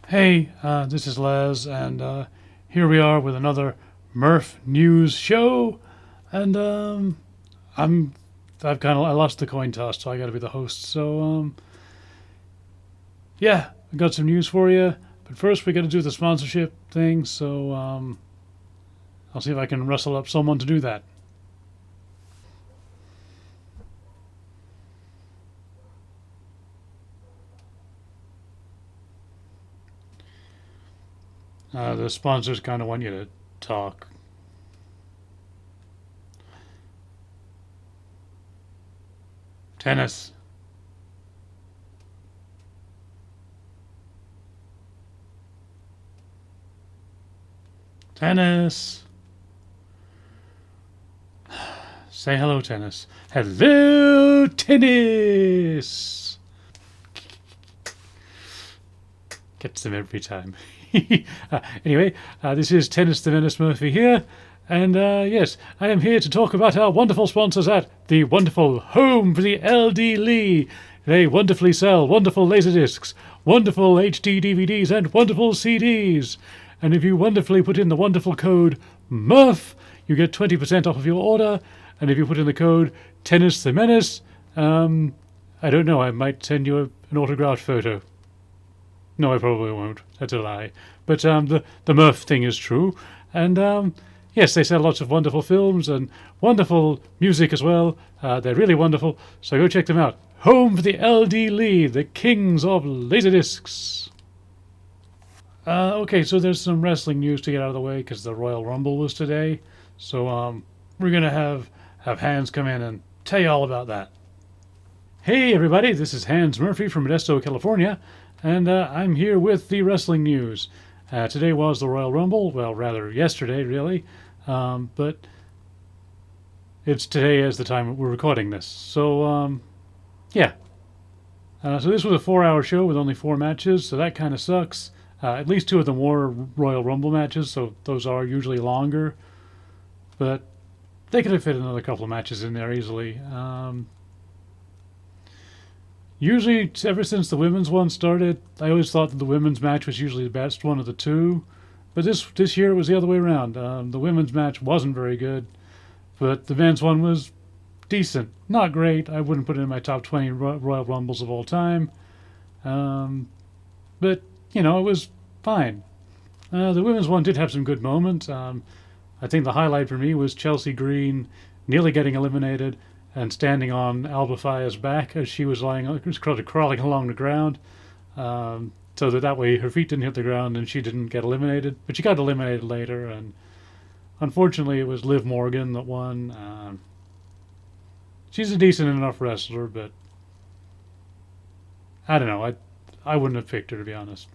Hey, this is Les, and here we are with another MurphNews show. And I'm I lost the coin toss, so I got to be the host. So yeah, I got some news for you. But first, we got to do the sponsorship thing. So I'll see if I can rustle up someone to do that. The sponsors kind of want you to talk. Tennis, tennis. Say hello, tennis. Hello, tennis. Gets them every time. Anyway, this is Tennis the Menace Murphy here. And yes, I am here to talk about our wonderful sponsors at the wonderful Home for the LD Lee. They wonderfully sell wonderful laserdiscs, wonderful HD DVDs, and wonderful CDs. And if you wonderfully put in the wonderful code MURPH, you get 20% off of your order. And if you put in the code Tennis the Menace, I don't know, I might send you an autographed photo. No, I probably won't. That's a lie. But the Murph thing is true. And yes, they sell lots of wonderful films and wonderful music as well. They're really wonderful. So go check them out. Home for the LD Lee, the kings of laserdiscs. Okay, so there's some wrestling news to get out of the way because the Royal Rumble was today. So we're gonna have Hans come in and tell you all about that. Hey everybody, this is Hans Murphy from Modesto, California, and I'm here with the wrestling news. Today was the Royal Rumble, well, rather yesterday, really, but it's today as the time we're recording this. So, yeah. So this was a 4-hour show with only 4 matches, so that kind of sucks. At least 2 of them were Royal Rumble matches, so those are usually longer. But they could have fit another couple of matches in there easily. Usually, ever since the women's one started, I always thought that the women's match was usually the best one of the two. But this year it was the other way around. The women's match wasn't very good, but the men's one was decent. Not great. I wouldn't put it in my top 20 Royal Rumbles of all time. But, you know, it was fine. The women's one did have some good moments. I think the highlight for me was Chelsea Green nearly getting eliminated and standing on Alba Fire's back as she was crawling along the ground, so that way her feet didn't hit the ground and she didn't get eliminated. But she got eliminated later, and unfortunately it was Liv Morgan that won. She's a decent enough wrestler, but I don't know. I wouldn't have picked her, to be honest.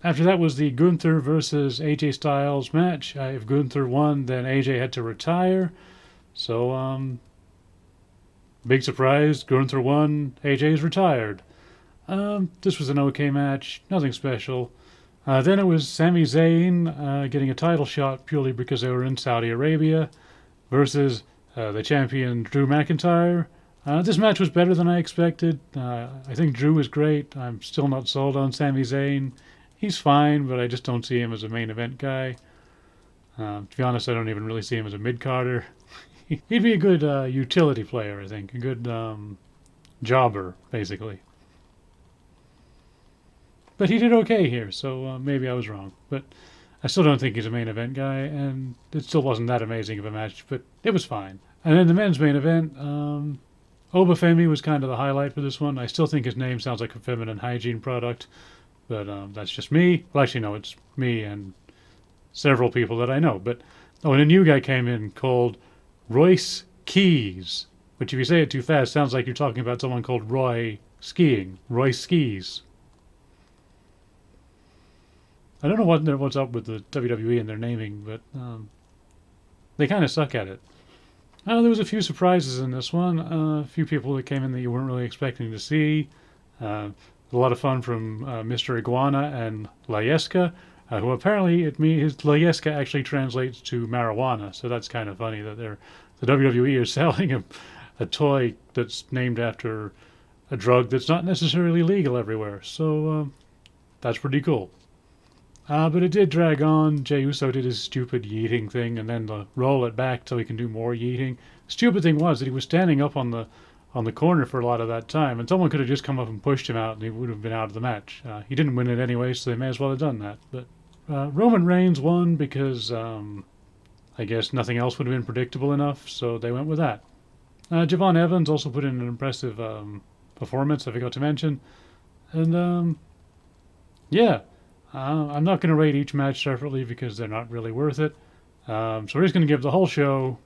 After that was the Gunther versus AJ Styles match. If Gunther won, then AJ had to retire. So, big surprise, Gunther won, AJ's retired. This was an okay match, nothing special. Then it was Sami Zayn getting a title shot purely because they were in Saudi Arabia versus the champion Drew McIntyre. This match was better than I expected. I think Drew was great. I'm still not sold on Sami Zayn. He's fine, but I just don't see him as a main event guy. To be honest, I don't even really see him as a mid-carder. He'd be a good utility player, I think. A good jobber, basically. But he did okay here, so maybe I was wrong. But I still don't think he's a main event guy, and it still wasn't that amazing of a match, but it was fine. And then the men's main event, Obafemi was kind of the highlight for this one. I still think his name sounds like a feminine hygiene product, but that's just me. Well, actually, no, it's me and several people that I know. But and a new guy came in called Royce Keys, which if you say it too fast sounds like you're talking about someone called Roy skiing. Royce Skis. I don't know what's up with the WWE and their naming, but they kind of suck at it. There was a few surprises in this one. A few people that came in that you weren't really expecting to see. A lot of fun from Mr. Iguana and Layeska, who apparently his Layeska actually translates to marijuana. So that's kind of funny that the WWE is selling a toy that's named after a drug that's not necessarily legal everywhere. So that's pretty cool. But it did drag on. Jey Uso did his stupid yeeting thing, and then roll it back so he can do more yeeting. Stupid thing was that he was standing up on the corner for a lot of that time, and someone could have just come up and pushed him out, and he would have been out of the match. He didn't win it anyway, so they may as well have done that. But Roman Reigns won because I guess nothing else would have been predictable enough, so they went with that. Javon Evans also put in an impressive performance, I forgot to mention. And yeah, I'm not going to rate each match separately because they're not really worth it. So we're just going to give the whole show.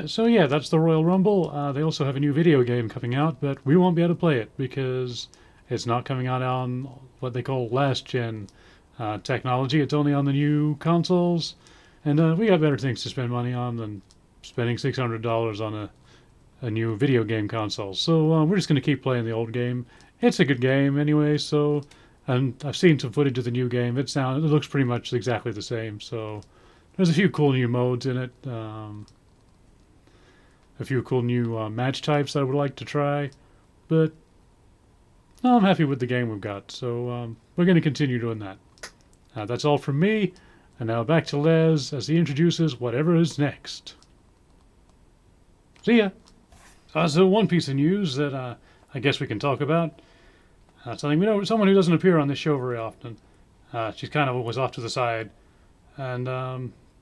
So yeah, that's the Royal Rumble. They also have a new video game coming out, but we won't be able to play it because it's not coming out on what they call last gen technology. It's only on the new consoles, and we got better things to spend money on than spending $600 on a new video game console. So we're just going to keep playing the old game. It's a good game anyway. So, and I've seen some footage of the new game. It looks pretty much exactly the same. So there's a few cool new modes in it. A few cool new match types that I would like to try, but no, I'm happy with the game we've got, so we're going to continue doing that. That's all from me, and now back to Les as he introduces whatever is next. See ya! So one piece of news that I guess we can talk about. Something we know, someone who doesn't appear on this show very often. She's kind of always off to the side. And,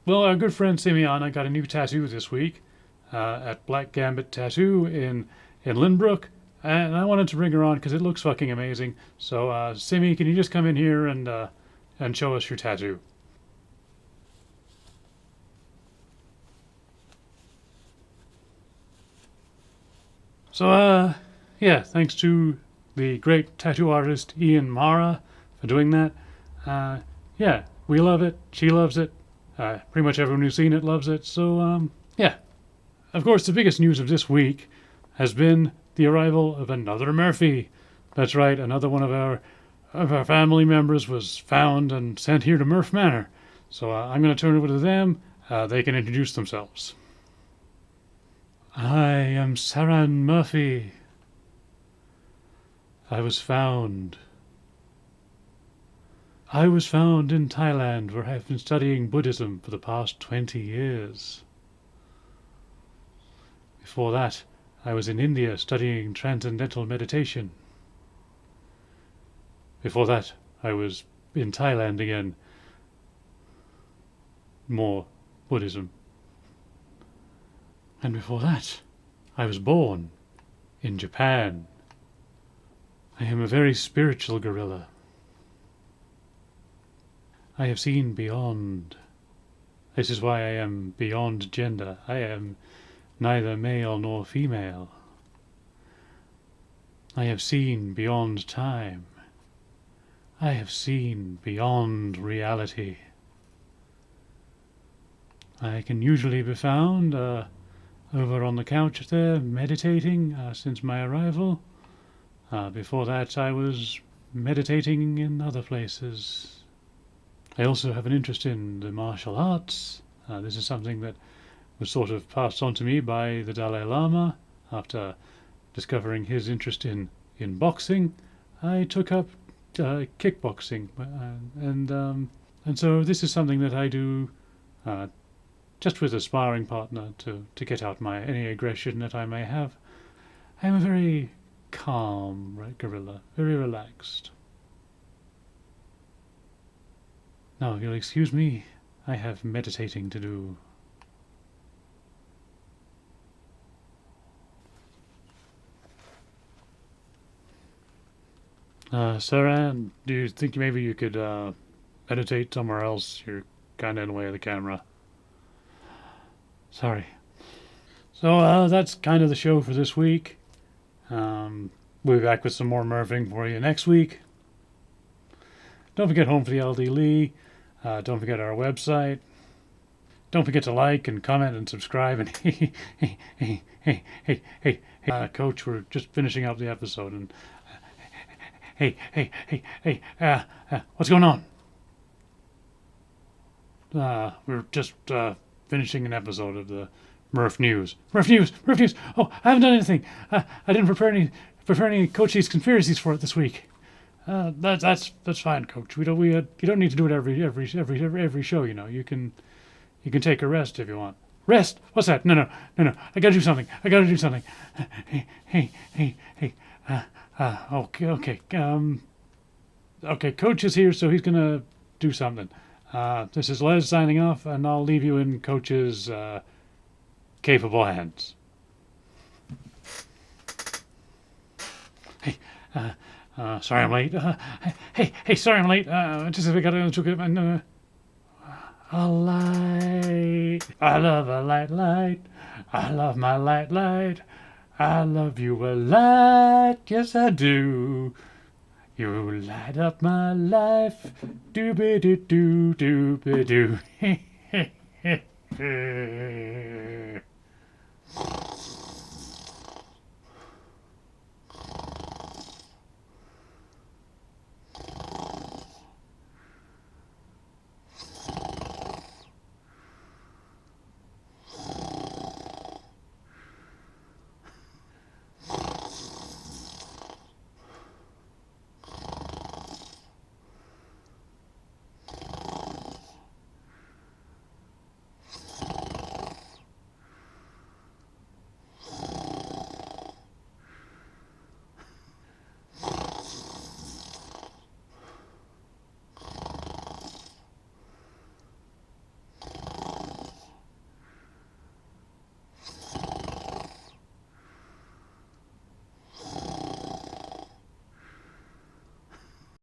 well, our good friend Simiana got a new tattoo this week. At Black Gambit Tattoo in Lynbrook, and I wanted to bring her on because it looks fucking amazing. So, Simi, can you just come in here and show us your tattoo? So, yeah, thanks to the great tattoo artist Ian Mara for doing that. Yeah, we love it. She loves it. Pretty much everyone who's seen it loves it. So, yeah. Of course, the biggest news of this week has been the arrival of another Murphy. That's right, another one of our family members was found and sent here to Murph Manor. So I'm going to turn it over to them. They can introduce themselves. I am Saran Murphy. I was found in Thailand, where I have been studying Buddhism for the past 20 years. Before that, I was in India studying transcendental meditation. Before that, I was in Thailand again. More Buddhism. And before that, I was born in Japan. I am a very spiritual gorilla. I have seen beyond. This is why I am beyond gender. I am neither male nor female. I have seen beyond time. I have seen beyond reality. I can usually be found over on the couch there, meditating since my arrival. Before that, I was meditating in other places. I also have an interest in the martial arts. This is something that was sort of passed on to me by the Dalai Lama after discovering his interest in boxing. I took up kickboxing, and so this is something that I do just with a sparring partner to get out any aggression that I may have. I am a very calm gorilla, very relaxed. Now, you'll excuse me, I have meditating to do. Saran, do you think maybe you could meditate somewhere else? You're kind of in the way of the camera. Sorry. So that's kind of the show for this week. We'll be back with some more Murphing for you next week. Don't forget Home for the LD Lee. Don't forget our website. Don't forget to like and comment and subscribe. And hey, Coach, we're just finishing up the episode. And hey, what's going on? We're just finishing an episode of the MurphNews. MurphNews! Oh, I haven't done anything. I didn't prepare any preparing Coachy's conspiracies for it this week. That's fine, Coach. You don't need to do it every show. You can take a rest if you want. Rest? What's that? No. I gotta do something. Hey. Okay. Okay. Coach is here, so he's gonna do something. This is Les signing off, and I'll leave you in Coach's capable hands. Hey, sorry I'm late. Sorry I'm late. Just we got to a light. I love a light. I love my light. I love you a lot. Yes, I do. You light up my life. Doo-be-doo-doo, doo-be-doo.